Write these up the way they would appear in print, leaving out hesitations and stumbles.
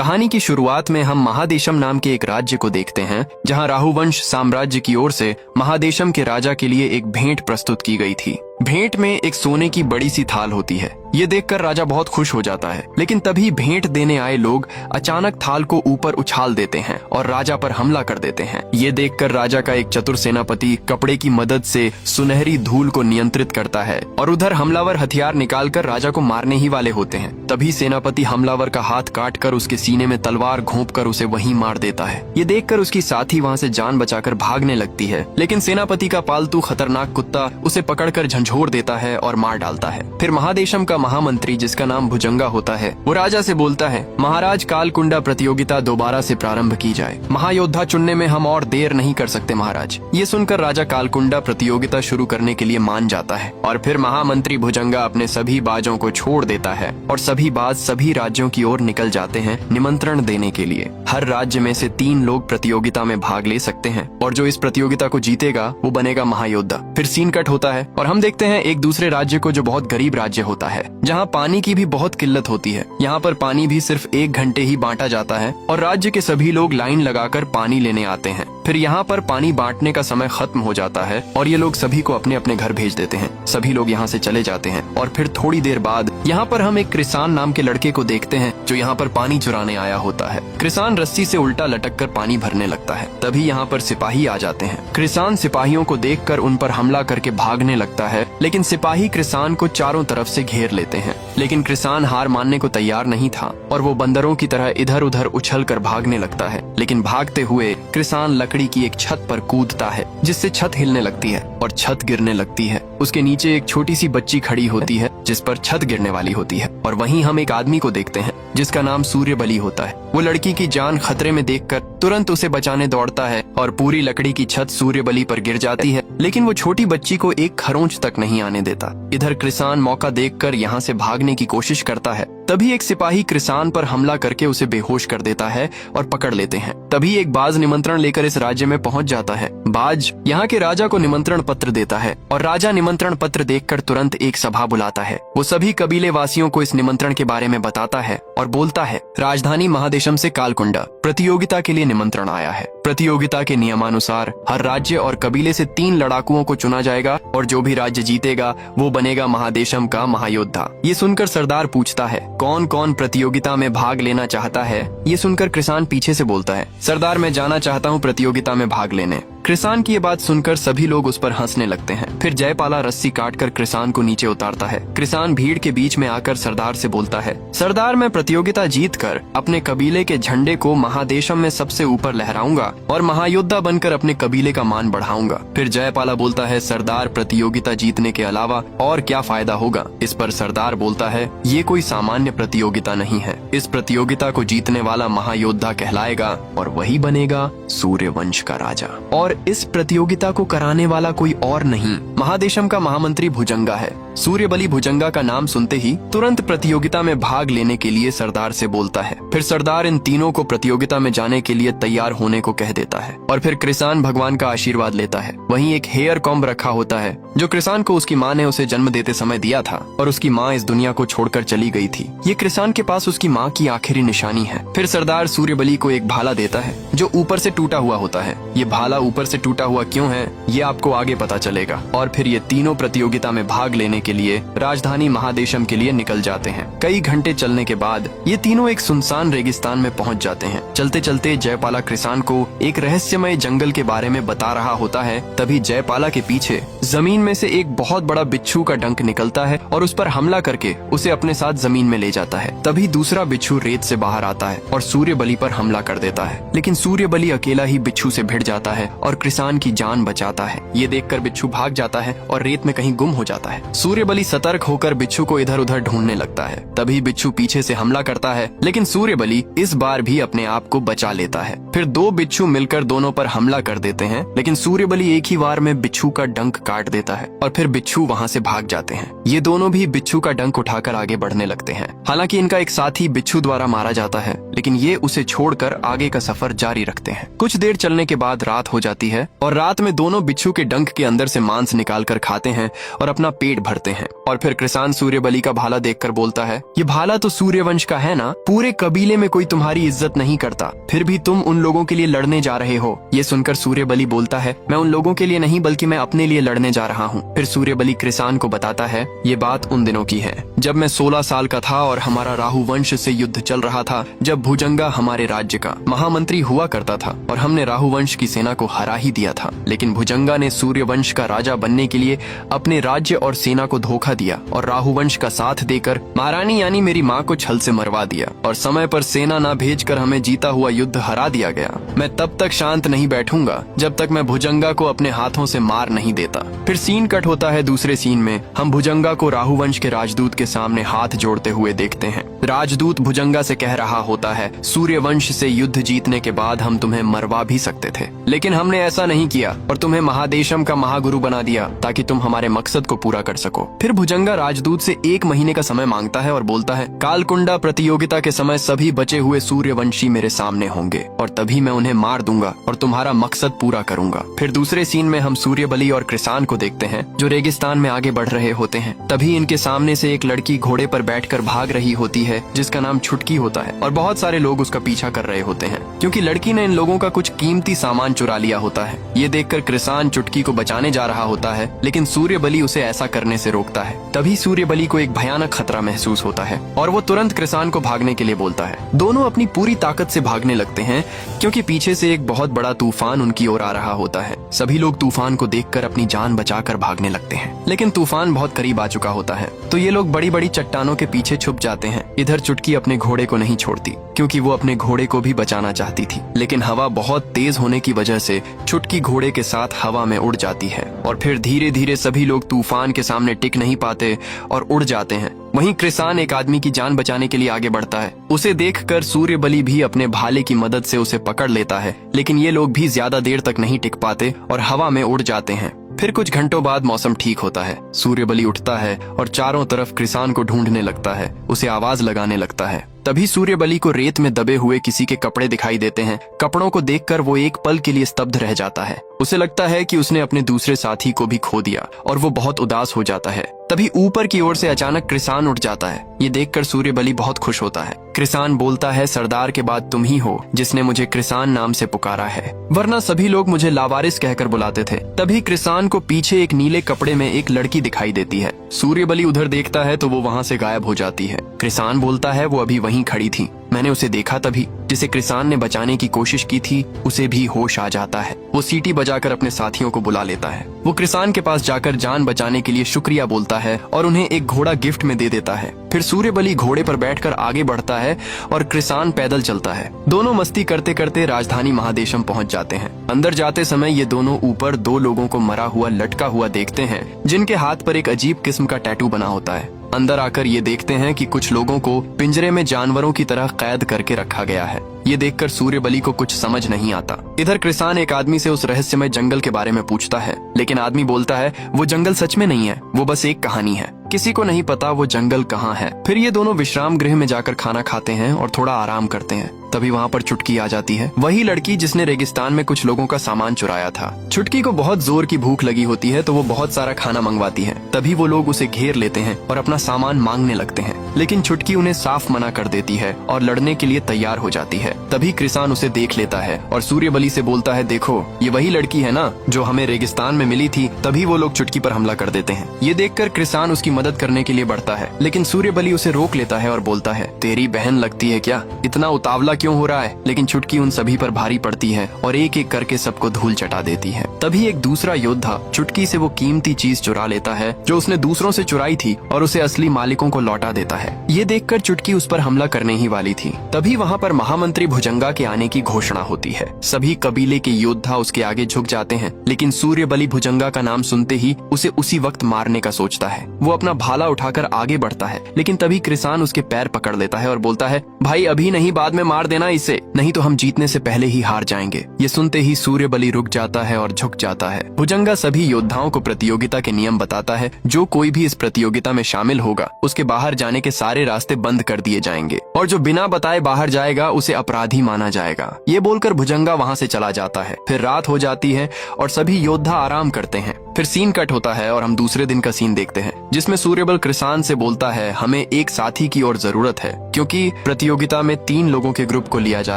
कहानी की शुरुआत में हम महादेशम नाम के एक राज्य को देखते हैं, जहां राहुवंश साम्राज्य की ओर से महादेशम के राजा के लिए एक भेंट प्रस्तुत की गई थी। भेंट में एक सोने की बड़ी सी थाल होती है। ये देखकर राजा बहुत खुश हो जाता है, लेकिन तभी भेंट देने आए लोग अचानक थाल को ऊपर उछाल देते हैं और राजा पर हमला कर देते हैं। ये देखकर राजा का एक चतुर सेनापति कपड़े की मदद से सुनहरी धूल को नियंत्रित करता है और उधर हमलावर हथियार निकालकर राजा को मारने ही वाले होते हैं। तभी सेनापति हमलावर का हाथ काटकर उसके सीने में तलवार घोंपकर उसे वहीं मार देता है। ये देखकर उसकी साथी वहाँ से जान बचाकर भागने लगती है, लेकिन सेनापति का पालतू खतरनाक कुत्ता उसे पकड़कर झंझोर देता है और मार डालता है। फिर महादेशम का महामंत्री, जिसका नाम भुजंगा होता है, वो राजा से बोलता है, महाराज कालकुंडा प्रतियोगिता दोबारा से प्रारंभ की जाए। महायोद्धा चुनने में हम और देर नहीं कर सकते महाराज। ये सुनकर राजा कालकुंडा प्रतियोगिता शुरू करने के लिए मान जाता है और फिर महामंत्री भुजंगा अपने सभी बाजों को छोड़ देता है और सभी बाज सभी राज्यों की ओर निकल जाते हैं निमंत्रण देने के लिए। हर राज्य में से 3 लोग प्रतियोगिता में भाग ले सकते हैं और जो इस प्रतियोगिता को जीतेगा वो बनेगा महायोद्धा। फिर सीन कट होता है और हम देखते हैं एक दूसरे राज्य को, जो बहुत गरीब राज्य होता है, जहाँ पानी की भी बहुत किल्लत होती है। यहाँ पर पानी भी सिर्फ 1 घंटे ही बांटा जाता है और राज्य के सभी लोग लाइन लगाकर पानी लेने आते हैं। फिर यहाँ पर पानी बांटने का समय खत्म हो जाता है और ये लोग सभी को अपने अपने घर भेज देते हैं। सभी लोग यहाँ से चले जाते हैं और फिर थोड़ी देर बाद यहाँ पर हम एक कृसान नाम के लड़के को देखते हैं, जो यहाँ पर पानी चुराने आया होता है। कृसान रस्सी से उल्टा लटक कर पानी भरने लगता है। तभी यहाँ पर सिपाही आ जाते हैं। कृसान सिपाहियों को देखकर उन पर हमला करके भागने लगता है, लेकिन सिपाही कृसान को चारों तरफ से घेर लेते हैं। लेकिन कृसान हार मानने को तैयार नहीं था और वो बंदरों की तरह इधर उधर उछल कर भागने लगता है। लेकिन भागते हुए कृसान लकड़ी की एक छत पर कूदता है, जिससे छत हिलने लगती है और छत गिरने लगती है। उसके नीचे एक छोटी सी बच्ची खड़ी होती है, जिस पर छत गिरने वाली होती है। और वहीं हम एक आदमी को देखते हैं, जिसका नाम सूर्यबली होता है। वो लड़की की जान खतरे में देखकर तुरंत उसे बचाने दौड़ता है और पूरी लकड़ी की छत सूर्यबली पर गिर जाती है, लेकिन वो छोटी बच्ची को एक खरोंच तक नहीं आने देता। इधर कृसान मौका देखकर यहाँ से भागने की कोशिश करता है। तभी एक सिपाही कृसान पर हमला करके उसे बेहोश कर देता है और पकड़ लेते हैं। तभी एक बाज निमंत्रण लेकर इस राज्य में पहुंच जाता है। बाज यहाँ के राजा को निमंत्रण पत्र देता है और राजा निमंत्रण पत्र देखकर तुरंत एक सभा बुलाता है। वो सभी कबीले वासियों को इस निमंत्रण के बारे में बताता है और बोलता है, राजधानी महादेशम से कालकुंडा प्रतियोगिता के लिए निमंत्रण आया है। प्रतियोगिता के नियमानुसार हर राज्य और कबीले से 3 लड़ाकुओं को चुना जाएगा और जो भी राज्य जीतेगा वो बनेगा महादेशम का महायोद्धा। ये सुनकर सरदार पूछता है, कौन कौन प्रतियोगिता में भाग लेना चाहता है? ये सुनकर कृसान पीछे से बोलता है, सरदार मैं जाना चाहता हूँ प्रतियोगिता में भाग लेने। कृसान की ये बात सुनकर सभी लोग उस पर हंसने लगते हैं। फिर जयपाला रस्सी काटकर कृसान को नीचे उतारता है। कृसान भीड़ के बीच में आकर सरदार से बोलता है, सरदार मैं प्रतियोगिता जीतकर अपने कबीले के झंडे को महादेशम में सबसे ऊपर लहराऊंगा और महायोद्धा बनकर अपने कबीले का मान बढ़ाऊंगा। फिर जयपाला बोलता है, सरदार प्रतियोगिता जीतने के अलावा और क्या फायदा होगा? इस पर सरदार बोलता है, ये कोई सामान्य प्रतियोगिता नहीं है। इस प्रतियोगिता को जीतने वाला महायोद्धा कहलाएगा और वही बनेगा सूर्यवंश का राजा। और इस प्रतियोगिता को कराने वाला कोई और नहीं, महादेशम का महामंत्री भुजंगा है। सूर्यबली भुजंगा का नाम सुनते ही तुरंत प्रतियोगिता में भाग लेने के लिए सरदार से बोलता है। फिर सरदार इन तीनों को प्रतियोगिता में जाने के लिए तैयार होने को कह देता है और फिर कृसान भगवान का आशीर्वाद लेता है। वहीं एक हेयर कॉम्ब रखा होता है, जो कृसान को उसकी माँ ने उसे जन्म देते समय दिया था और उसकी माँ इस दुनिया को छोड़कर चली गई थी। ये कृसान के पास उसकी माँ की आखिरी निशानी है। फिर सरदार सूर्यबली को एक भाला देता है, जो ऊपर से टूटा हुआ होता है। ये भाला ऊपर से टूटा हुआ क्यों है, ये आपको आगे पता चलेगा। और फिर ये तीनों प्रतियोगिता में भाग लेने के लिए राजधानी महादेशम के लिए निकल जाते हैं। कई घंटे चलने के बाद ये तीनों एक सुनसान रेगिस्तान में पहुंच जाते हैं। चलते चलते जयपाला कृसान को एक रहस्यमय जंगल के बारे में बता रहा होता है। तभी जयपाला के पीछे जमीन में से एक बहुत बड़ा बिच्छू का डंक निकलता है और उस पर हमला करके उसे अपने साथ जमीन में ले जाता है। तभी दूसरा बिच्छू रेत से बाहर आता है और सूर्यबली पर हमला कर देता है, लेकिन सूर्यबली अकेला ही बिच्छू से भिड़ जाता है और कृसान की जान बचाता है। ये देखकर बिच्छू भाग जाता है और रेत में कहीं गुम हो जाता है। सूर्यबली सतर्क होकर बिच्छू को इधर उधर ढूंढने लगता है। तभी बिच्छू पीछे से हमला करता है, लेकिन सूर्यबली इस बार भी अपने आप को बचा लेता है। फिर 2 बिच्छू मिलकर दोनों पर हमला कर देते हैं, लेकिन सूर्यबली एक ही वार में बिच्छू का डंक काट देता है और फिर बिच्छू वहाँ से भाग जाते हैं। ये दोनों भी बिच्छू का डंक उठाकर आगे बढ़ने लगते हैं। हालांकि इनका एक साथी बिच्छू द्वारा मारा जाता है, लेकिन ये उसे छोड़कर आगे का सफर जारी रखते हैं। कुछ देर चलने के बाद रात हो जाती है और रात में दोनों बिच्छू के डंक के अंदर से मांस निकल निकाल कर खाते हैं और अपना पेट भरते हैं। और फिर कृसान सूर्यबली का भाला देखकर बोलता है, ये भाला तो सूर्यवंश का है ना, पूरे कबीले में कोई तुम्हारी इज्जत नहीं करता, फिर भी तुम उन लोगों के लिए लड़ने जा रहे हो। ये सुनकर सूर्यबली बोलता है, मैं उन लोगों के लिए नहीं बल्कि मैं अपने लिए लड़ने जा रहा हूँ। फिर सूर्यबली कृसान को बताता है, ये बात उन दिनों की है जब मैं 16 साल का था और हमारा राहु वंश से युद्ध चल रहा था, जब भुजंगा हमारे राज्य का महामंत्री हुआ करता था और हमने राहु वंश की सेना को हरा ही दिया था। लेकिन भुजंगा ने सूर्यवंश का राजा बनने के लिए अपने राज्य और सेना को धोखा दिया और राहु वंश का साथ देकर महारानी यानी मेरी माँ को छल से मरवा दिया और समय पर सेना न भेजकर हमें जीता हुआ युद्ध हरा दिया गया। मैं तब तक शांत नहीं बैठूंगा जब तक मैं भुजंगा को अपने हाथों से मार नहीं देता। फिर सीन कट होता है दूसरे सीन में। हम भुजंगा को राहु वंश के राजदूत के सामने हाथ जोड़ते हुए देखते हैं। राजदूत भुजंगा से कह रहा होता है, सूर्यवंश से युद्ध जीतने के बाद हम तुम्हें मरवा भी सकते थे, लेकिन हमने ऐसा नहीं किया और तुम्हें महादेशम का महागुरु बना दिया ताकि तुम हमारे मकसद को पूरा कर सको। फिर भुजंगा राजदूत से 1 महीने का समय मांगता है और बोलता है, कालकुंडा प्रतियोगिता के समय सभी बचे हुए सूर्यवंशी मेरे सामने होंगे और तभी मैं उन्हें मार दूंगा और तुम्हारा मकसद पूरा करूंगा। फिर दूसरे सीन में हम सूर्यबली और कृसान को देखते हैं जो रेगिस्तान में आगे बढ़ रहे होते हैं। तभी इनके सामने से एक लड़की घोड़े पर बैठकर भाग रही होती है जिसका नाम छुटकी होता है और बहुत सारे लोग उसका पीछा कर रहे होते हैं क्योंकि लड़की ने इन लोगों का कुछ कीमती सामान चुरा लिया होता है। ये देखकर कृसान चुटकी को बचाने जा रहा होता है, लेकिन सूर्यबली उसे ऐसा करने से रोकता है। तभी सूर्यबली को एक भयानक खतरा महसूस होता है और वो तुरंत कृसान को भागने के लिए बोलता है। दोनों अपनी पूरी ताकत से भागने लगते हैं क्योंकि पीछे से एक बहुत बड़ा तूफान उनकी ओर आ रहा होता है। सभी लोग तूफान को देखकर अपनी जान बचाकर भागने लगते हैं, लेकिन तूफान बहुत करीब आ चुका होता है तो ये लोग बड़ी बड़ी चट्टानों के पीछे छुप जाते हैं। इधर चुटकी अपने घोड़े को नहीं छोड़ती क्योंकि वो अपने घोड़े को भी बचाना चाहती थी, लेकिन हवा बहुत तेज होने की वजह से चुटकी घोड़े के साथ हवा में उड़ जाती है और फिर धीरे धीरे सभी लोग तूफान के सामने टिक नहीं पाते और उड़ जाते हैं। वहीं कृसान एक आदमी की जान बचाने के लिए आगे बढ़ता है। उसे देखकर सूर्यबली भी अपने भाले की मदद से उसे पकड़ लेता है, लेकिन ये लोग भी ज्यादा देर तक नहीं टिक पाते और हवा में उड़ जाते हैं। फिर कुछ घंटों बाद मौसम ठीक होता है। सूर्यबली उठता है और चारों तरफ कृसान को ढूंढने लगता है, उसे आवाज लगाने लगता है। तभी सूर्यबली को रेत में दबे हुए किसी के कपड़े दिखाई देते हैं। कपड़ों को देखकर वो एक पल के लिए स्तब्ध रह जाता है। उसे लगता है कि उसने अपने दूसरे साथी को भी खो दिया और वो बहुत उदास हो जाता है। तभी ऊपर की ओर से अचानक कृसान उठ जाता है। ये देखकर सूर्यबली बहुत खुश होता है। कृसान बोलता है, सरदार के बाद तुम ही हो जिसने मुझे कृसान नाम से पुकारा है, वरना सभी लोग मुझे लावारिस कहकर बुलाते थे। तभी कृसान को पीछे एक नीले कपड़े में एक लड़की दिखाई देती है। सूर्यबली उधर देखता है तो वो वहाँ से गायब हो जाती है। कृसान बोलता है, वो अभी वहीं खड़ी थी, मैंने उसे देखा तभी। जिसे कृसान ने बचाने की कोशिश की थी उसे भी होश आ जाता है। वो सीटी बजाकर अपने साथियों को बुला लेता है। वो कृसान के पास जाकर जान बचाने के लिए शुक्रिया बोलता है और उन्हें एक घोड़ा गिफ्ट में दे देता है। फिर सूर्यबली घोड़े पर बैठकर आगे बढ़ता है और कृसान पैदल चलता है। दोनों मस्ती करते करते राजधानी महादेशम पहुंच जाते हैं। अंदर जाते समय ये दोनों ऊपर 2 लोगों को मरा हुआ लटका हुआ देखते हैं जिनके हाथ पर एक अजीब किस्म का टैटू बना होता है। अंदर आकर ये देखते हैं कि कुछ लोगों को पिंजरे में जानवरों की तरह कैद करके रखा गया है। ये देखकर सूर्यबली को कुछ समझ नहीं आता। इधर कृसान एक आदमी से उस रहस्यमय जंगल के बारे में पूछता है, लेकिन आदमी बोलता है वो जंगल सच में नहीं है, वो बस एक कहानी है, किसी को नहीं पता वो जंगल कहाँ है। फिर ये दोनों विश्राम गृह में जाकर खाना खाते हैं और थोड़ा आराम करते हैं। तभी वहाँ पर चुटकी आ जाती है, वही लड़की जिसने रेगिस्तान में कुछ लोगों का सामान चुराया था। चुटकी को बहुत जोर की भूख लगी होती है तो वो बहुत सारा खाना मंगवाती है। तभी वो लोग उसे घेर लेते हैं और अपना सामान मांगने लगते हैं, लेकिन चुटकी उन्हें साफ मना कर देती है और लड़ने के लिए तैयार हो जाती है। तभी कृसान उसे देख लेता है और सूर्यबली से बोलता है, देखो ये वही लड़की है ना जो हमें रेगिस्तान में मिली थी। तभी वो लोग चुटकी पर हमला कर देते हैं। ये देखकर कृसान उसकी मदद करने के लिए बढ़ता है, लेकिन सूर्यबली उसे रोक लेता है और बोलता है, तेरी बहन लगती है क्या, इतना उतावला क्यों हो रहा है। लेकिन चुटकी उन सभी पर भारी पड़ती है और एक एक करके सबको धूल चटा देती है। तभी एक दूसरा योद्धा चुटकी से वो कीमती चीज चुरा लेता है जो उसने दूसरों से चुराई थी और उसे असली मालिकों को लौटा देता है। ये देखकर चुटकी उस पर हमला करने ही वाली थी। तभी वहाँ पर महामंत्री भुजंगा के आने की घोषणा होती है। सभी कबीले के योद्धा उसके आगे झुक जाते हैं, लेकिन सूर्यबली भुजंगा का नाम सुनते ही उसे उसी वक्त मारने का सोचता है। वो अपना भाला उठाकर आगे बढ़ता है, लेकिन तभी कृसान उसके पैर पकड़ लेता है और बोलता है, भाई अभी नहीं, बाद में मार देना इसे, नहीं तो हम जीतने से पहले ही हार जाएंगे। ये सुनते ही सूर्यबली रुक जाता है और झुक जाता है। भुजंगा सभी योद्धाओं को प्रतियोगिता के नियम बताता है। जो कोई भी इस प्रतियोगिता में शामिल होगा उसके बाहर जाने के सारे रास्ते बंद कर दिए जाएंगे और जो बिना बताए बाहर जाएगा उसे अपराधी माना जाएगा। ये बोलकर भुजंगा वहाँ से चला जाता है। फिर रात हो जाती है और सभी योद्धा आराम करते हैं। फिर सीन कट होता है और हम दूसरे दिन का सीन देखते हैं, जिसमें सूर्यबल कृषान से बोलता है हमें एक साथी की और जरूरत है, क्योंकि प्रतियोगिता में 3 लोगों के ग्रुप को लिया जा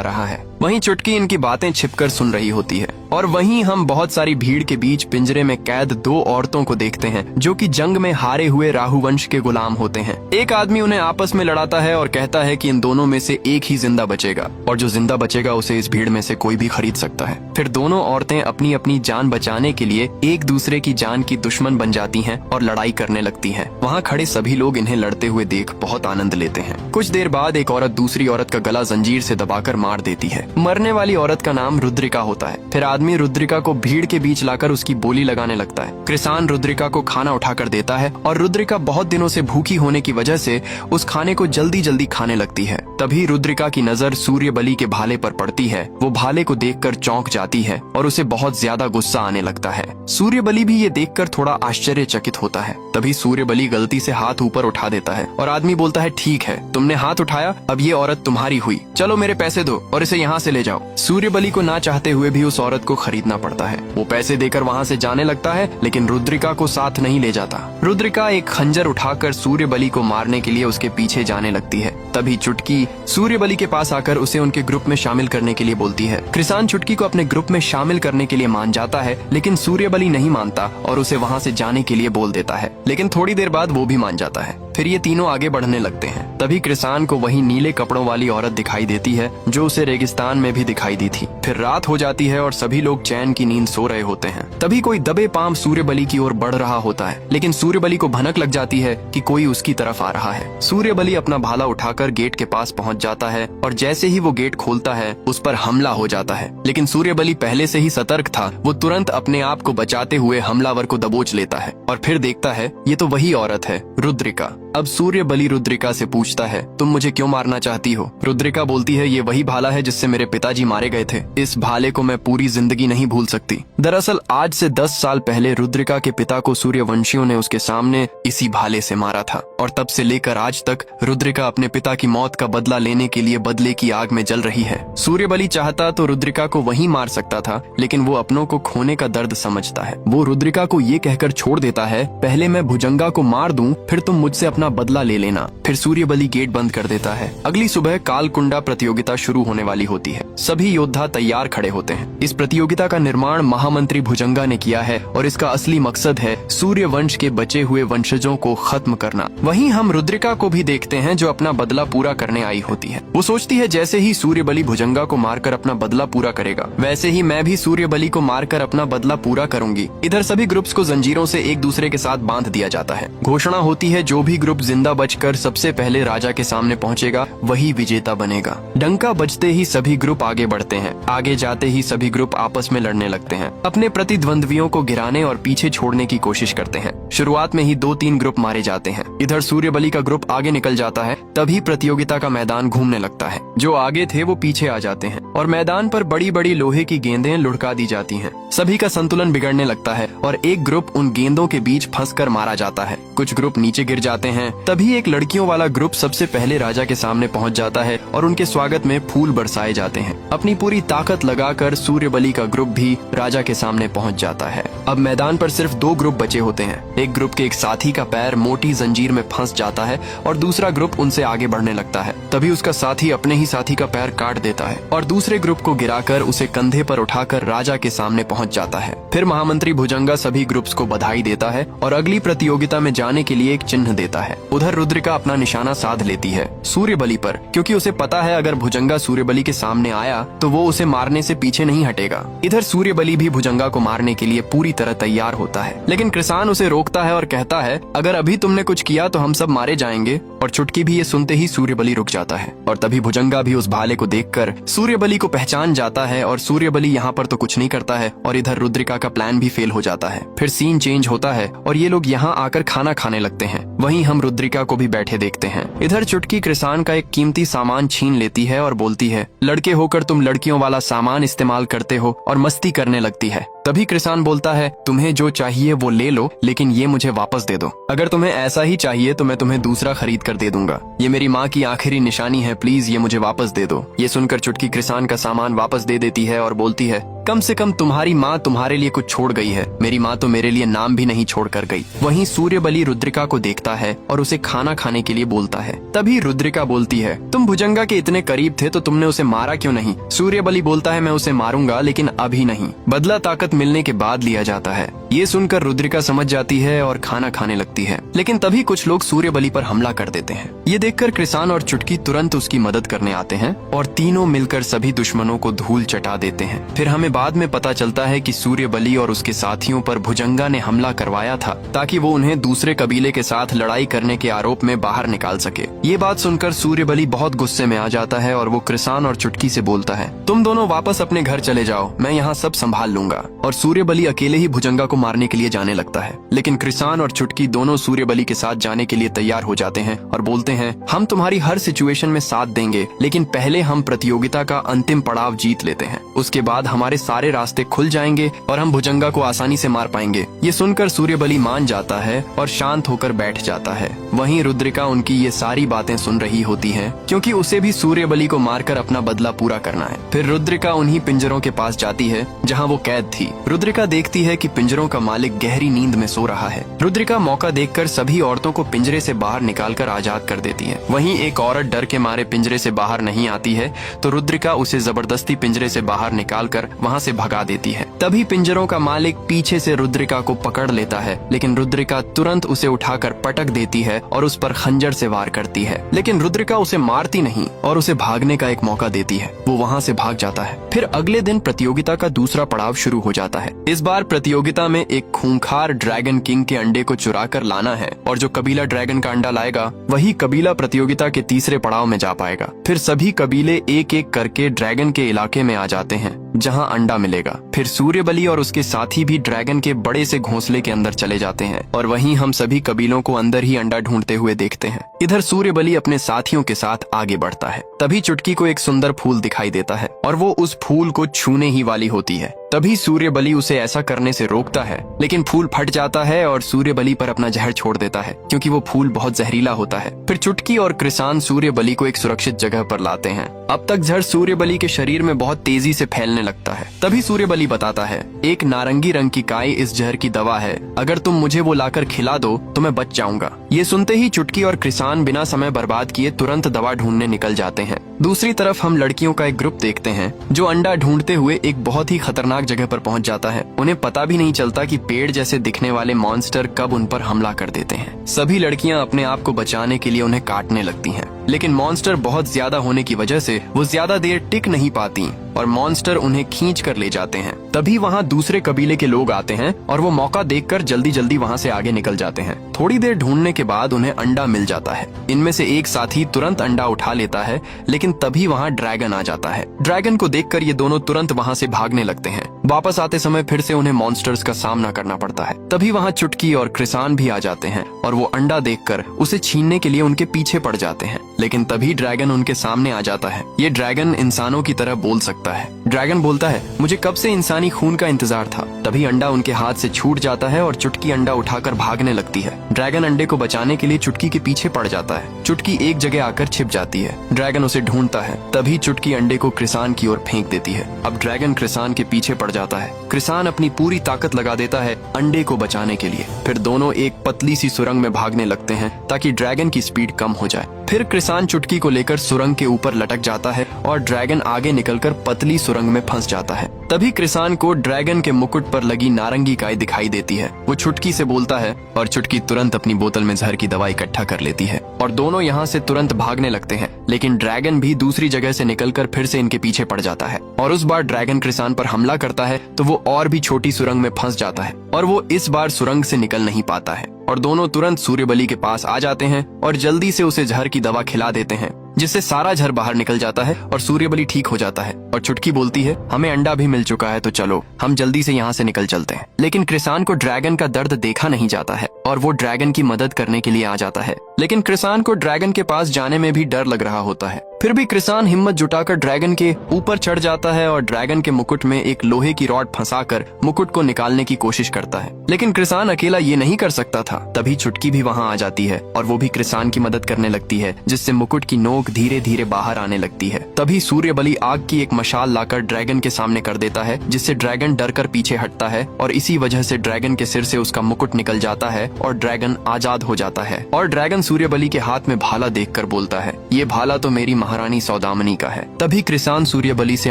रहा है। वहीं चुटकी इनकी बातें छिपकर सुन रही होती है। और वहीं हम बहुत सारी भीड़ के बीच पिंजरे में कैद 2 औरतों को देखते हैं जो कि जंग में हारे हुए राहु वंश के गुलाम होते हैं। एक आदमी उन्हें आपस में लड़ाता है और कहता है कि इन दोनों में से एक ही जिंदा बचेगा, और जो जिंदा बचेगा उसे इस भीड़ में से कोई भी खरीद सकता है। फिर दोनों औरतें अपनी अपनी जान बचाने के लिए एक दूसरे की जान की दुश्मन बन जाती हैं और लड़ाई करने लगती हैं। वहाँ खड़े सभी लोग इन्हें लड़ते हुए देख बहुत आनंद लेते हैं। कुछ देर बाद एक औरत दूसरी औरत का गला जंजीर से दबाकर मार देती है। मरने वाली औरत का नाम रुद्रिका होता है। फिर आदमी रुद्रिका को भीड़ के बीच लाकर उसकी बोली लगाने लगता है। कृषान रुद्रिका को खाना उठाकर देता है और रुद्रिका बहुत दिनों से भूखी होने की वजह से उस खाने को जल्दी जल्दी खाने लगती है। तभी रुद्रिका की नजर सूर्यबली के भाले पर पड़ती है। वो भाले को देखकर चौंक जाती है और उसे बहुत ज्यादा गुस्सा आने लगता है। सूर्यबली भी ये देखकर थोड़ा आश्चर्यचकित होता है। तभी सूर्यबली गलती से हाथ ऊपर उठा देता है और आदमी बोलता है ठीक है, तुमने हाथ उठाया, अब ये औरत तुम्हारी हुई, चलो मेरे पैसे दो और इसे यहाँ से ले जाओ। सूर्यबली को ना चाहते हुए भी उस औरत को खरीदना पड़ता है। वो पैसे देकर वहाँ से जाने लगता है, लेकिन रुद्रिका को साथ नहीं ले जाता। रुद्रिका एक खंजर उठाकर सूर्यबली को मारने के लिए उसके पीछे जाने लगती है। तभी चुटकी सूर्यबली के पास आकर उसे उनके ग्रुप में शामिल करने के लिए बोलती है। कृषान चुटकी को अपने ग्रुप में शामिल करने के लिए मान जाता है, लेकिन सूर्यबली नहीं मानता और उसे वहाँ से जाने के लिए बोल देता है। लेकिन थोड़ी देर बाद वो भी मान जाता है। फिर ये तीनों आगे बढ़ने लगते हैं। तभी कृषान को वही नीले कपड़ों वाली औरत दिखाई देती है जो उसे रेगिस्तान में भी दिखाई दी थी। फिर रात हो जाती है और सभी लोग चैन की नींद सो रहे होते हैं। तभी कोई दबे पांव सूर्यबली की ओर बढ़ रहा होता है, लेकिन सूर्यबली को भनक लग जाती है कि कोई उसकी तरफ आ रहा है। सूर्यबली अपना भाला उठाकर गेट के पास पहुंच जाता है और जैसे ही वो गेट खोलता है उस पर हमला हो जाता है। लेकिन सूर्यबली पहले से ही सतर्क था। वो तुरंत अपने आप को बचाते हुए हमलावर को दबोच लेता है और फिर देखता है ये तो वही औरत है, रुद्रिका। अब सूर्यबली रुद्रिका से पूछता है तुम मुझे क्यों मारना चाहती हो? रुद्रिका बोलती है ये वही भाला है जिससे मेरे पिताजी मारे गए थे। इस भाले को मैं पूरी जिंदगी नहीं भूल सकती। दरअसल आज से 10 साल पहले रुद्रिका के पिता को सूर्यवंशियों ने उसके सामने इसी भाले से मारा था और तब से लेकर आज तक रुद्रिका अपने पिता की मौत का बदला लेने के लिए बदले की आग में जल रही है। सूर्यबली चाहता तो रुद्रिका को वहीं मार सकता था, लेकिन वो अपनों को खोने का दर्द समझता है। वो रुद्रिका को ये कहकर छोड़ देता है पहले मैं भुजंगा को मार दूं, फिर तुम मुझसे अपना बदला ले लेना। फिर सूर्यबली गेट बंद कर देता है। अगली सुबह कालकुंडा प्रतियोगिता शुरू होने वाली होती है। सभी योद्धा तैयार खड़े होते हैं। इस प्रतियोगिता का निर्माण महामंत्री भुजंगा ने किया है और इसका असली मकसद है सूर्य वंश के बचे हुए वंशजों को खत्म करना। वहीं हम रुद्रिका को भी देखते हैं जो अपना बदला पूरा करने आई होती है। वो सोचती है जैसे ही सूर्यबली भुजंगा को मारकर अपना बदला पूरा करेगा, वैसे ही मैं भी सूर्यबली को मारकर अपना बदला पूरा करूंगी। इधर सभी ग्रुप्स को जंजीरों से एक दूसरे के साथ बांध दिया जाता है। घोषणा होती है जो भी ग्रुप जिंदा बचकर सबसे पहले राजा के सामने पहुंचेगा वही विजेता बनेगा। डंका बजते ही सभी ग्रुप आगे बढ़ते हैं। आगे जाते ही सभी ग्रुप आपस में लड़ने लगते हैं। अपने प्रतिद्वंद्वियों को गिराने और पीछे छोड़ने की कोशिश करते हैं। शुरुआत में ही 2-3 ग्रुप मारे जाते हैं। इधर सूर्यबली का ग्रुप आगे निकल जाता है। तभी प्रतियोगिता का मैदान घूमने लगता है। जो आगे थे वो पीछे आ जाते हैं और मैदान पर बड़ी बड़ी लोहे की गेंदें लुढ़का दी जाती हैं। सभी का संतुलन बिगड़ने लगता है और एक ग्रुप उन गेंदों के बीच फंसकर मारा जाता है। कुछ ग्रुप नीचे गिर जाते हैं। तभी एक लड़कियों वाला ग्रुप सबसे पहले राजा के सामने पहुंच जाता है और उनके स्वागत में फूल बरसाए जाते हैं। अपनी पूरी ताकत लगाकर सूर्यबली का ग्रुप भी राजा के सामने पहुंच जाता है। अब मैदान पर सिर्फ 2 ग्रुप बचे होते हैं। एक ग्रुप के एक साथी का पैर मोटी जंजीर में फंस जाता है और दूसरा ग्रुप उनसे आगे बढ़ने लगता है। तभी उसका साथी अपने ही साथी का पैर काट देता है और दूसरे ग्रुप को गिराकर उसे कंधे पर उठाकर राजा के सामने पहुंच जाता है। फिर महामंत्री भुजंगा सभी ग्रुप्स को बधाई देता है और अगली प्रतियोगिता में जाने के लिए एक चिन्ह देता है। उधर रुद्रिका अपना निशाना साध लेती है सूर्यबली पर, क्योंकि उसे पता है अगर भुजंगा सूर्यबली के सामने आया तो वो उसे मारने से पीछे नहीं हटेगा। इधर सूर्यबली भी भुजंगा को मारने के लिए पूरी तरह तैयार होता है, लेकिन कृषान उसे रोकता है और कहता है अगर अभी तुमने कुछ किया तो हम सब मारे जाएंगे। और चुटकी भी ये सुनते ही सूर्यबली रुक जाता है और तभी भुजंगा भी उस भाले को देखकर सूर्यबली को पहचान जाता है और सूर्यबली यहाँ पर तो कुछ नहीं करता है और इधर रुद्रिका का प्लान भी फेल हो जाता है। फिर सीन चेंज होता है और ये लोग यहाँ आकर खाना खाने लगते हैं। वहीं हम रुद्रिका को भी बैठे देखते हैं। इधर चुटकी कृषान का एक कीमती सामान छीन लेती है और बोलती है लड़के होकर तुम लड़कियों वाला सामान इस्तेमाल करते हो और मस्ती करने लगती है। तभी कृषान बोलता है तुम्हें जो चाहिए वो ले लो, लेकिन ये मुझे वापस दे दो। अगर तुम्हें ऐसा ही चाहिए तो मैं तुम्हें दूसरा खरीद कर दे दूंगा। ये मेरी माँ की आखिरी निशानी है, प्लीज ये मुझे वापस दे दो। ये सुनकर चुटकी कृषान का सामान वापस दे देती है और बोलती है कम से कम तुम्हारी माँ तुम्हारे लिए कुछ छोड़ गई है, मेरी माँ तो मेरे लिए नाम भी नहीं छोड़ कर गई। वहीं सूर्यबली रुद्रिका को देखता है और उसे खाना खाने के लिए बोलता है। तभी रुद्रिका बोलती है, तुम भुजंगा के इतने करीब थे तो तुमने उसे मारा क्यों नहीं? सूर्यबली बोलता है, मैं उसे मारूंगा लेकिन अभी नहीं, बदला ताकत मिलने के बाद लिया जाता है। ये सुनकर रुद्रिका समझ जाती है और खाना खाने लगती है, लेकिन तभी कुछ लोग सूर्यबली पर हमला कर देते हैं। ये देखकर कृसान और चुटकी तुरंत उसकी मदद करने आते हैं और तीनों मिलकर सभी दुश्मनों को धूल चटा देते हैं। फिर हमें बाद में पता चलता है कि सूर्यबली और उसके साथियों पर भुजंगा ने हमला करवाया था ताकि वो उन्हें दूसरे कबीले के साथ लड़ाई करने के आरोप में बाहर निकाल सके। ये बात सुनकर सूर्यबली बहुत गुस्से में आ जाता है और वो कृसान और चुटकी से बोलता है, तुम दोनों वापस अपने घर चले जाओ, मैं यहाँ सब संभाल लूंगा। और सूर्यबली अकेले ही भुजंगा को मारने के लिए जाने लगता है, लेकिन कृसान और चुटकी दोनों सूर्यबली के साथ जाने के लिए तैयार हो जाते हैं और बोलते हैं, हम तुम्हारी हर सिचुएशन में साथ देंगे, लेकिन पहले हम प्रतियोगिता का अंतिम पड़ाव जीत लेते हैं, उसके बाद हमारे सारे रास्ते खुल जाएंगे और हम भुजंगा को आसानी से मार पाएंगे। ये सुनकर सूर्यबली मान जाता है और शांत होकर बैठ जाता है। वहीं रुद्रिका उनकी ये सारी बातें सुन रही होती है, क्योंकि उसे भी सूर्यबली को मारकर अपना बदला पूरा करना है। फिर रुद्रिका उन्हीं पिंजरों के पास जाती है जहाँ वो कैद थी। रुद्रिका देखती है कि पिंजरों का मालिक गहरी नींद में सो रहा है। रुद्रिका मौका देखकर सभी औरतों को पिंजरे से बाहर निकालकर आजाद कर देती है। वहीं एक औरत डर के मारे पिंजरे से बाहर नहीं आती है तो रुद्रिका उसे जबरदस्ती पिंजरे से बाहर निकालकर वहाँ से भगा देती है। तभी पिंजरों का मालिक पीछे से रुद्रिका को पकड़ लेता है, लेकिन रुद्रिका तुरंत उसे उठाकर पटक देती है और उस पर खंजर से वार करती है। लेकिन रुद्रिका उसे मारती नहीं और उसे भागने का एक मौका देती है। वो वहाँ से भाग जाता है। फिर अगले दिन प्रतियोगिता का दूसरा पड़ाव शुरू हो जाता है। इस बार प्रतियोगिता में एक खूंखार ड्रैगन किंग के अंडे को चुरा कर लाना है और जो कबीला ड्रैगन का अंडा लाएगा वही कबीला प्रतियोगिता के तीसरे पड़ाव में जा पाएगा। फिर सभी कबीले एक एक करके ड्रैगन के इलाके में आ जाते हैं जहां अंडा मिलेगा। फिर सूर्यबली और उसके साथी भी ड्रैगन के बड़े से घोंसले के अंदर चले जाते हैं और वहीं हम सभी कबीलों को अंदर ही अंडा ढूंढते हुए देखते हैं। इधर सूर्यबली अपने साथियों के साथ आगे बढ़ता है। तभी चुटकी को एक सुंदर फूल दिखाई देता है और वो उस फूल को छूने ही वाली होती है। तभी सूर्यबली उसे ऐसा करने से रोकता है, लेकिन फूल फट जाता है और सूर्यबली पर अपना जहर छोड़ देता है, क्योंकि वो फूल बहुत जहरीला होता है। फिर चुटकी और कृसान सूर्यबली को एक सुरक्षित जगह पर लाते हैं। अब तक जहर सूर्यबली के शरीर में बहुत तेजी से फैलने लगता है। तभी सूर्यबली बताता है, एक नारंगी रंग की काई इस जहर की दवा है, अगर तुम मुझे वो लाकर खिला दो तो मैं बच जाऊंगा। ये सुनते ही चुटकी और कृसान बिना समय बर्बाद किए तुरंत दवा ढूंढने निकल जाते हैं। दूसरी तरफ हम लड़कियों का एक ग्रुप देखते हैं जो अंडा ढूंढते हुए एक बहुत ही खतरनाक जगह पर पहुंच जाता है। उन्हें पता भी नहीं चलता कि पेड़ जैसे दिखने वाले मॉन्स्टर कब उन पर हमला कर देते हैं। सभी लड़कियां अपने आप को बचाने के लिए उन्हें काटने लगती हैं, लेकिन मॉन्स्टर बहुत ज्यादा होने की वजह से वो ज्यादा देर टिक नहीं पाती और मॉन्स्टर उन्हें खींच कर ले जाते हैं। तभी वहाँ दूसरे कबीले के लोग आते हैं और वो मौका देखकर जल्दी जल्दी वहाँ से आगे निकल जाते हैं। थोड़ी देर ढूंढने के बाद उन्हें अंडा मिल जाता है। इनमें से एक साथी तुरंत अंडा उठा लेता है, लेकिन तभी वहाँ ड्रैगन आ जाता है। ड्रैगन को देखकर ये दोनों तुरंत वहाँ से भागने लगते हैं। वापस आते समय फिर से उन्हें मॉन्स्टर्स का सामना करना पड़ता है। तभी वहाँ चुटकी और कृसान भी आ जाते हैं और वो अंडा देखकर उसे छीनने के लिए उनके पीछे पड़ जाते हैं, लेकिन तभी ड्रैगन उनके सामने आ जाता है। ये ड्रैगन इंसानों की तरह बोल सकता है। ड्रैगन बोलता है, मुझे कब से इंसानी खून का इंतजार था। तभी अंडा उनके हाथ से छूट जाता है और चुटकी अंडा उठाकर भागने लगती है। ड्रैगन अंडे को बचाने के लिए चुटकी के पीछे पड़ जाता है। चुटकी एक जगह आकर छिप जाती है। ड्रैगन उसे ढूंढता है। तभी चुटकी अंडे को कृसान की ओर फेंक देती है। अब ड्रैगन कृसान के पीछे पड़ जाता है। कृसान अपनी पूरी ताकत लगा देता है अंडे को बचाने के लिए। फिर दोनों एक पतली सी सुरंग में भागने लगते हैं ताकि ड्रैगन की स्पीड कम हो जाए। फिर कृसान चुटकी को लेकर सुरंग के ऊपर लटक जाता है और ड्रैगन आगे निकलकर पतली सुरंग में फंस जाता है। तभी कृसान को ड्रैगन के मुकुट पर लगी नारंगी काई दिखाई देती है। वो चुटकी से बोलता है और चुटकी तुरंत अपनी बोतल में जहर की दवा इकट्ठा कर लेती है और दोनों यहाँ से तुरंत भागने लगते हैं। लेकिन ड्रैगन भी दूसरी जगह से निकलकर फिर से इनके पीछे पड़ जाता है और उस बार ड्रैगन कृसान पर हमला करता है तो वो और भी छोटी सुरंग में फंस जाता है और वो इस बार सुरंग से निकल नहीं पाता है और दोनों तुरंत सूर्यबली के पास आ जाते हैं और जल्दी से उसे जहर की दवा खिला देते हैं, जिससे सारा जहर बाहर निकल जाता है और सूर्यबली ठीक हो जाता है। और चुटकी बोलती है, हमें अंडा भी मिल चुका है तो चलो हम जल्दी से यहाँ से निकल चलते हैं। लेकिन कृसान को ड्रैगन का दर्द देखा नहीं जाता है और वो ड्रैगन की मदद करने के लिए आ जाता है। लेकिन कृसान को ड्रैगन के पास जाने में भी डर लग रहा होता है। फिर भी कृसान हिम्मत जुटाकर ड्रैगन के ऊपर चढ़ जाता है और ड्रैगन के मुकुट में एक लोहे की रॉड फंसाकर मुकुट को निकालने की कोशिश करता है। लेकिन कृसान अकेला ये नहीं कर सकता था। तभी चुटकी भी वहाँ आ जाती है और वो भी कृसान की मदद करने लगती है, जिससे मुकुट की नोक धीरे धीरे बाहर आने लगती है। तभी सूर्यबली आग की एक मशाल लाकर ड्रैगन के सामने कर देता है, जिससे ड्रैगन डर कर पीछे हटता है और इसी वजह से ड्रैगन के सिर से उसका मुकुट निकल जाता है और ड्रैगन आजाद हो जाता है। और ड्रैगन सूर्यबली के हाथ में भाला देखकर बोलता है, ये भाला तो मेरी महारानी सौदामनी का है। तभी कृसान सूर्यबली से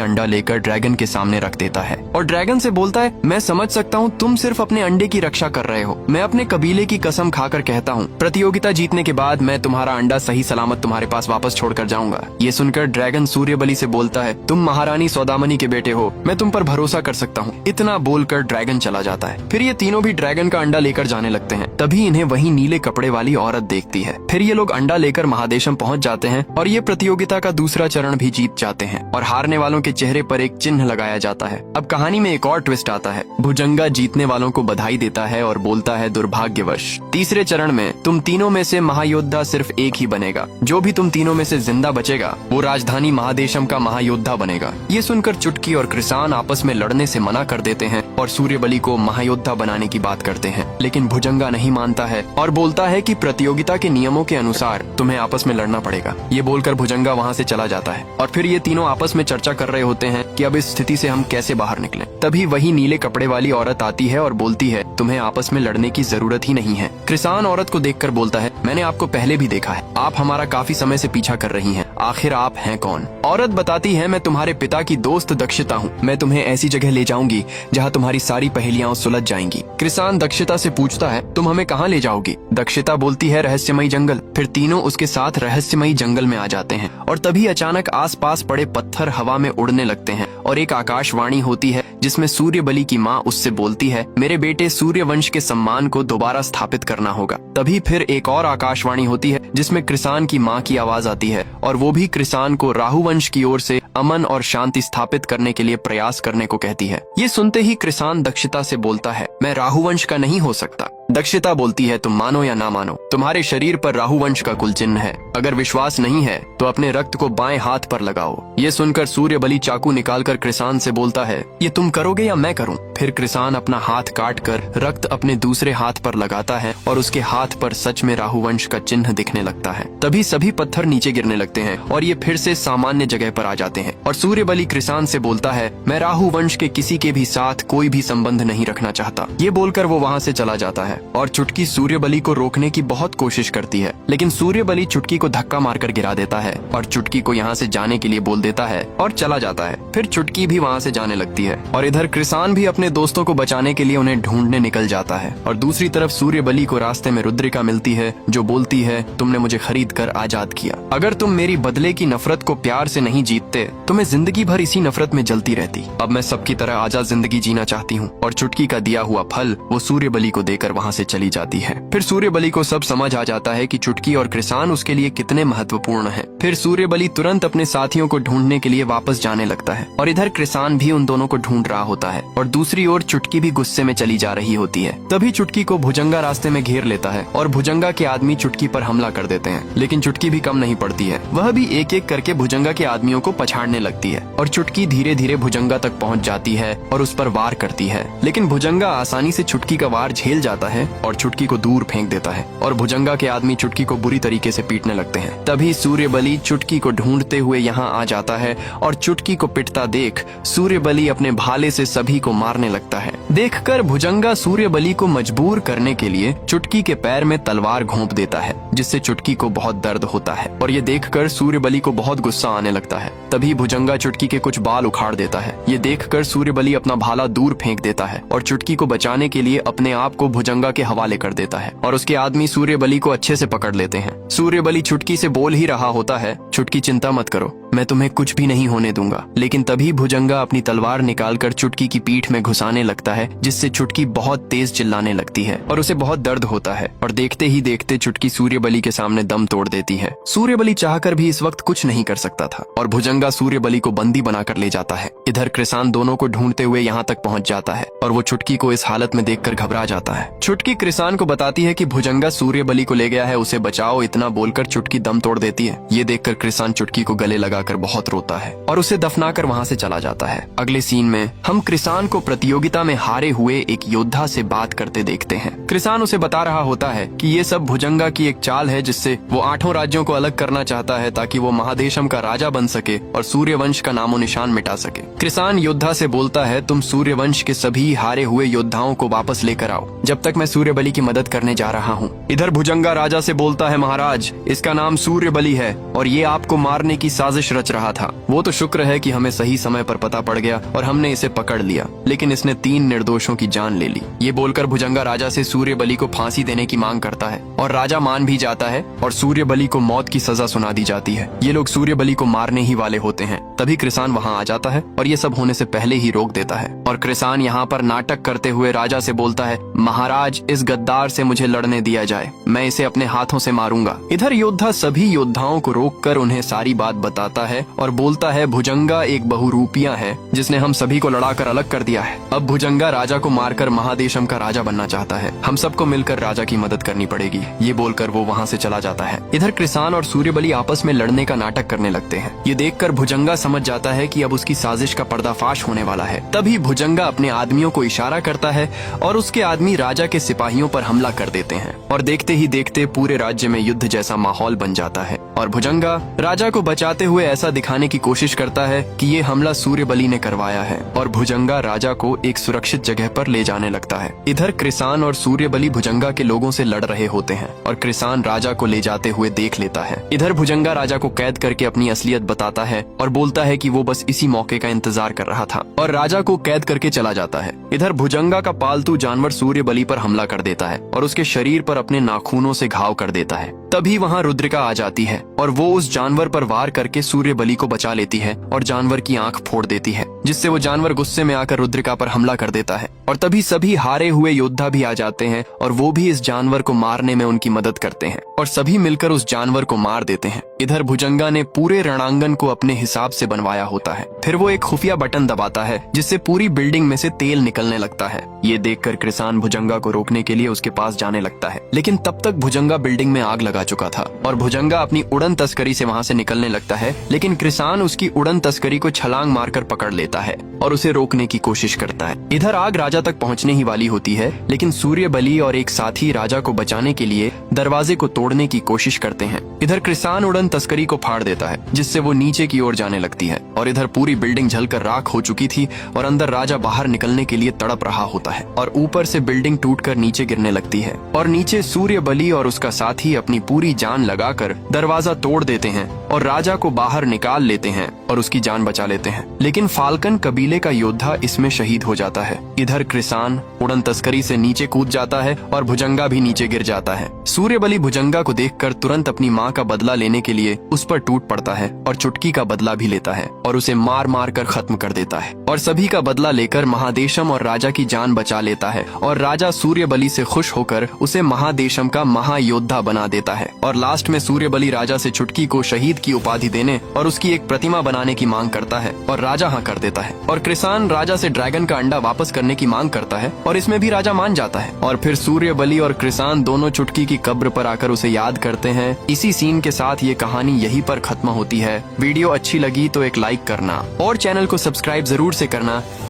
अंडा लेकर ड्रैगन के सामने रख देता है और ड्रैगन से बोलता है, मैं समझ सकता हूँ तुम सिर्फ अपने अंडे की रक्षा कर रहे हो। मैं अपने कबीले की कसम खाकर कहता हूँ, प्रतियोगिता जीतने के बाद मैं तुम्हारा अंडा सही सलामत तुम्हारे पास वापस छोड़कर जाऊंगा। ये सुनकर ड्रैगन सूर्यबली से बोलता है, तुम महारानी सौदामनी के बेटे हो, मैं तुम पर भरोसा कर सकता हूँ। इतना बोलकर ड्रैगन चला जाता है। फिर ये तीनों भी ड्रैगन का अंडा लेकर जाने लगते हैं। तभी इन्हें वही नीले कपड़े वाली औरत देखती है। फिर ये लोग अंडा लेकर महादेशम पहुँच जाते हैं और ये प्रतियोगिता का दूसरा चरण भी जीत जाते हैं और हारने वालों के चेहरे पर एक चिन्ह लगाया जाता है। अब कहानी में एक और ट्विस्ट आता है। भुजंगा जीतने वालों को बधाई देता है और बोलता है, दुर्भाग्यवश तीसरे चरण में तुम तीनों में से महायोद्धा सिर्फ एक ही बनेगा। जो भी तुम तीनों में से जिंदा बचेगा वो राजधानी महादेशम का महायोद्धा बनेगा। ये सुनकर चुटकी और कृसान आपस में लड़ने से मना कर देते हैं और सूर्यबली को महायोद्धा बनाने की बात करते हैं। लेकिन भुजंगा नहीं मानता है और बोलता है कि प्रतियोगिता के नियमों के अनुसार तुम्हें आपस में लड़ना पड़ेगा। ये बोलकर भुजंगा वहाँ से चला जाता है और फिर ये तीनों आपस में चर्चा कर रहे होते हैं कि अब इस स्थिति से हम कैसे बाहर निकलें। तभी वही नीले कपड़े वाली औरत आती है और बोलती है, तुम्हें आपस में लड़ने की जरूरत ही नहीं है। कृसान औरत को देखकर बोलता है, मैंने आपको पहले भी देखा है, आप हमारा काफी समय से पीछा कर रही हैं। आखिर आप हैं कौन? औरत बताती है, मैं तुम्हारे पिता की दोस्त दक्षिता हूँ। मैं तुम्हें ऐसी जगह ले जाऊंगी जहाँ तुम्हारी सारी पहेलियाँ सुलझ जाएंगी। कृषाण दक्षिता से पूछता है, तुम हमें कहाँ ले जाओगी? दक्षिता बोलती है, रहस्यमयी जंगल। फिर तीनों उसके साथ रहस्यमयी जंगल में आ जाते हैं और तभी अचानक आसपास पड़े पत्थर हवा में उड़ने लगते हैं और एक आकाशवाणी होती है जिसमें सूर्यबली की माँ उससे बोलती है, मेरे बेटे सूर्यवंश के सम्मान को दोबारा स्थापित करना होगा। तभी फिर एक और आकाशवाणी होती है जिसमें कृषाण की माँ की आवाज आती है और वो भी कृषाण को राहुवंश की ओर से अमन और शांति स्थापित करने के लिए प्रयास करने को कहती है। ये सुनते ही कृषाण दक्षिता से बोलता है, मैं राहुवंश का नहीं हो सकता। दक्षिता बोलती है, तुम मानो या ना मानो, तुम्हारे शरीर पर राहुवंश का कुल चिन्ह है। अगर विश्वास नहीं है तो अपने रक्त को बाएं हाथ पर लगाओ। ये सुनकर सूर्यबली चाकू निकालकर कृषाण से बोलता है, ये तुम करोगे या मैं करूं? फिर कृषाण अपना हाथ काटकर रक्त अपने दूसरे हाथ पर लगाता है और उसके हाथ पर सच में राहुवंश का चिन्ह दिखने लगता है। तभी सभी पत्थर नीचे गिरने लगते हैं और ये फिर से सामान्य जगह पर आ जाते हैं और सूर्यबली कृषाण से बोलता है, मैं राहुवंश के किसी के भी साथ कोई भी संबंध नहीं रखना चाहता। ये बोलकर वो वहाँ से चला जाता है और चुटकी सूर्यबली को रोकने की बहुत कोशिश करती है, लेकिन सूर्यबली चुटकी को धक्का मारकर गिरा देता है और चुटकी को यहाँ से जाने के लिए बोल देता है और चला जाता है। फिर चुटकी भी वहाँ से जाने लगती है और इधर कृषाण भी अपने दोस्तों को बचाने के लिए उन्हें ढूंढने निकल जाता है और दूसरी तरफ सूर्यबली को रास्ते में रुद्रिका मिलती है जो बोलती है, तुमने मुझे खरीद कर आजाद किया। अगर तुम मेरी बदले की नफरत को प्यार से नहीं जीतते तो मैं जिंदगी भर इसी नफरत में जलती रहती। अब मैं सबकी तरह आजाद जिंदगी जीना चाहती हूँ। और चुटकी का दिया हुआ फल वो सूर्यबली को देकर वहाँ से चली जाती है। फिर सूर्यबली को सब समझ आ जाता है कि चुटकी और कृषाण उसके लिए कितने महत्वपूर्ण हैं। फिर सूर्यबली तुरंत अपने साथियों को ढूंढने के लिए वापस जाने लगता है और इधर कृषाण भी उन दोनों को ढूंढ रहा होता है और दूसरी ओर चुटकी भी गुस्से में चली जा रही होती है। तभी चुटकी को भुजंगा रास्ते में घेर लेता है और भुजंगा के आदमी चुटकी पर हमला कर देते हैं, लेकिन चुटकी भी कम नहीं पड़ती है। वह भी एक एक करके भुजंगा के आदमियों को पछाड़ने लगती है और चुटकी धीरे धीरे भुजंगा तक पहुंच जाती है और उस पर वार करती है, लेकिन भुजंगा आसानी से चुटकी का वार झेल जाता है और चुटकी को दूर फेंक देता है और भुजंगा के आदमी चुटकी को बुरी तरीके से पीटने लगते हैं। तभी सूर्यबली चुटकी को ढूंढते हुए यहाँ आ जाता है और चुटकी को पिटता देख सूर्यबली अपने भाले से सभी को मारने लगता है। देखकर भुजंगा सूर्यबली को मजबूर करने के लिए चुटकी के पैर में तलवार घोंप देता है, जिससे चुटकी को बहुत दर्द होता है और ये देखकर सूर्यबली को बहुत गुस्सा आने लगता है। तभी भुजंगा चुटकी के कुछ बाल उखाड़ देता है। ये देखकर सूर्यबली अपना भाला दूर फेंक देता है और चुटकी को बचाने के लिए अपने आप को भुजंगा के हवाले कर देता है और उसके आदमी सूर्यबली को अच्छे से पकड़ लेते हैं। सूर्यबली चुटकी से बोल ही रहा होता है, चुटकी चिंता मत करो, मैं तुम्हें कुछ भी नहीं होने दूंगा। लेकिन तभी भुजंगा अपनी तलवार निकालकर चुटकी की पीठ में घुसाने लगता है, जिससे चुटकी बहुत तेज चिल्लाने लगती है और उसे बहुत दर्द होता है। और देखते ही देखते चुटकी सूर्यबली के सामने दम तोड़ देती है। सूर्यबली चाहकर भी इस वक्त कुछ नहीं कर सकता था और भुजंगा सूर्यबली को बंदी बनाकर ले जाता है। इधर कृसान दोनों को ढूंढते हुए यहाँ तक पहुँच जाता है और वो चुटकी को इस हालत में देखकर घबरा जाता है। चुटकी कृसान को बताती है कि भुजंगा सूर्यबली को ले गया है, उसे बचाओ। इतना बोलकर चुटकी दम तोड़ देती है। ये देखकर कृसान चुटकी को गले लगाकर बहुत रोता है और उसे दफनाकर वहाँ से चला जाता है। अगले सीन में हम कृसान को प्रतियोगिता में हारे हुए एक योद्धा से बात करते देखते हैं। कृसान उसे बता रहा होता है कि ये सब भुजंगा की एक चाल है, जिससे वो 8 राज्यों को अलग करना चाहता है ताकि वो महादेशम का राजा बन सके और सूर्यवंश का नामो निशान मिटा सके। कृसान योद्धा से बोलता है, तुम सूर्यवंश के सभी हारे हुए योद्धाओं को वापस लेकर आओ, जब तक मैं सूर्यबली की मदद करने जा रहा हूँ। इधर भुजंगा राजा से बोलता है, महाराज इसका नाम सूर्यबली है और ये आपको मारने की साजिश रच रहा था। वो तो शुक्र है कि हमें सही समय पर पता पड़ गया और हमने इसे पकड़ लिया, लेकिन इसने 3 निर्दोषों की जान ले ली। ये बोलकर भुजंगा राजा से सूर्यबली को फांसी देने की मांग करता है और राजा मान भी जाता है और सूर्यबली को मौत की सजा सुना दी जाती है। ये लोग सूर्यबली को मारने ही वाले होते हैं। तभी कृसान वहाँ आ जाता है और ये सब होने से पहले ही रोक देता है और कृसान यहाँ पर नाटक करते हुए राजा से बोलता है, महाराज इस गद्दार से मुझे लड़ने दिया जाए, मैं इसे अपने हाथों से मारूंगा। इधर योद्धा सभी योद्धाओं को रोककर उन्हें सारी बात बताता है और बोलता है, भुजंगा एक बहुरूपिया है जिसने हम सभी को लड़ाकर अलग कर दिया है। अब भुजंगा राजा को मारकर महादेशम का राजा बनना चाहता है। हम सबको मिलकर राजा की मदद करनी पड़ेगी। ये बोलकर वो वहाँ से चला जाता है। इधर कृसान और सूर्यबली आपस में लड़ने का नाटक करने लगते हैं। ये देखकर भुजंगा समझ जाता है कि अब उसकी साजिश का पर्दाफाश होने वाला है। तभी भुजंगा अपने आदमियों को इशारा करता है और उसके आदमी राजा के सिपाहियों पर हमला कर देते हैं और देखते ही देखते पूरे राज्य में युद्ध जैसा माहौल बन जाता है और भुजंगा राजा को बचाते हुए ऐसा दिखाने की कोशिश करता है कि ये हमला सूर्यबली ने करवाया है और भुजंगा राजा को एक सुरक्षित जगह पर ले जाने लगता है। इधर कृसान और सूर्यबली भुजंगा के लोगों से लड़ रहे होते हैं और कृसान राजा को ले जाते हुए देख लेता है। इधर भुजंगा राजा को कैद करके अपनी असलियत बताता है और बोलता है कि वो बस इसी मौके का इंतजार कर रहा था और राजा को कैद करके चला जाता है। इधर भुजंगा का पालतू जानवर सूर्यबली पर हमला कर देता है और उसके शरीर पर अपने नाखूनों से घाव कर देता है। तभी वहाँ रुद्रिका आ जाती है और वो उस जानवर पर वार करके सूर्यबली को बचा लेती है और जानवर की आंख फोड़ देती है, जिससे वो जानवर गुस्से में आकर रुद्रिका पर हमला कर देता है। और तभी सभी हारे हुए योद्धा भी आ जाते हैं और वो भी इस जानवर को मारने में उनकी मदद करते हैं और सभी मिलकर उस जानवर को मार देते हैं। इधर भुजंगा ने पूरे रणांगन को अपने हिसाब से बनवाया होता है। फिर वो एक खुफिया बटन दबाता है जिससे पूरी बिल्डिंग में से तेल निकलने लगता है। ये देखकर कृसान भुजंगा को रोकने के लिए उसके पास जाने लगता है, लेकिन तब तक भुजंगा बिल्डिंग में आग लगा चुका था और भुजंगा अपनी उड़न तस्करी से वहाँ से निकलने लगता है, लेकिन कृसान उसकी उड़न तस्करी को छलांग मारकर पकड़ लेता है और उसे रोकने की कोशिश करता है। इधर आग राजा तक पहुँचने ही वाली होती है, लेकिन सूर्यबली और एक साथी राजा को बचाने के लिए दरवाजे को तोड़ने की कोशिश करते हैं। इधर कृसान उड़न तस्करी को फाड़ देता है, जिससे वो नीचे की ओर जाने लगती है और इधर पूरी बिल्डिंग जलकर राख हो चुकी थी और अंदर राजा बाहर निकलने के लिए तड़प रहा होता है और ऊपर से बिल्डिंग टूटकर नीचे गिरने लगती है और नीचे सूर्यबली और उसका साथी अपनी पूरी जान लगाकर दरवाजा तोड़ देते हैं और राजा को बाहर निकाल लेते हैं और उसकी जान बचा लेते हैं। लेकिन फाल्कन कबीले का योद्धा इसमें शहीद हो जाता है। इधर कृसान उड़न तस्करी से नीचे कूद जाता है और भुजंगा भी नीचे गिर जाता है। सूर्यबली भुजंगा को देखकर तुरंत अपनी माँ का बदला लेने के लिए उस पर टूट पड़ता है और चुटकी का बदला भी लेता है और उसे मार मार कर खत्म कर देता है और सभी का बदला लेकर महादेशम और राजा की जान बचा लेता है और राजा सूर्यबली से खुश होकर उसे महादेशम का महायोद्धा बना देता है। और लास्ट में सूर्यबली राजा से चुटकी को शहीद की उपाधि देने और उसकी एक प्रतिमा बनाने की मांग करता है और राजा हाँ कर देता है और कृसान राजा से ड्रैगन का अंडा वापस करने की मांग करता है और इसमें भी राजा मान जाता है। और फिर सूर्यबली और कृसान दोनों चुटकी की कब्र पर आकर उसे याद करते हैं। इसी सीन के साथ ये कहानी यहीं पर खत्म होती है। वीडियो अच्छी लगी तो एक लाइक करना और चैनल को सब्सक्राइब जरूर से करना।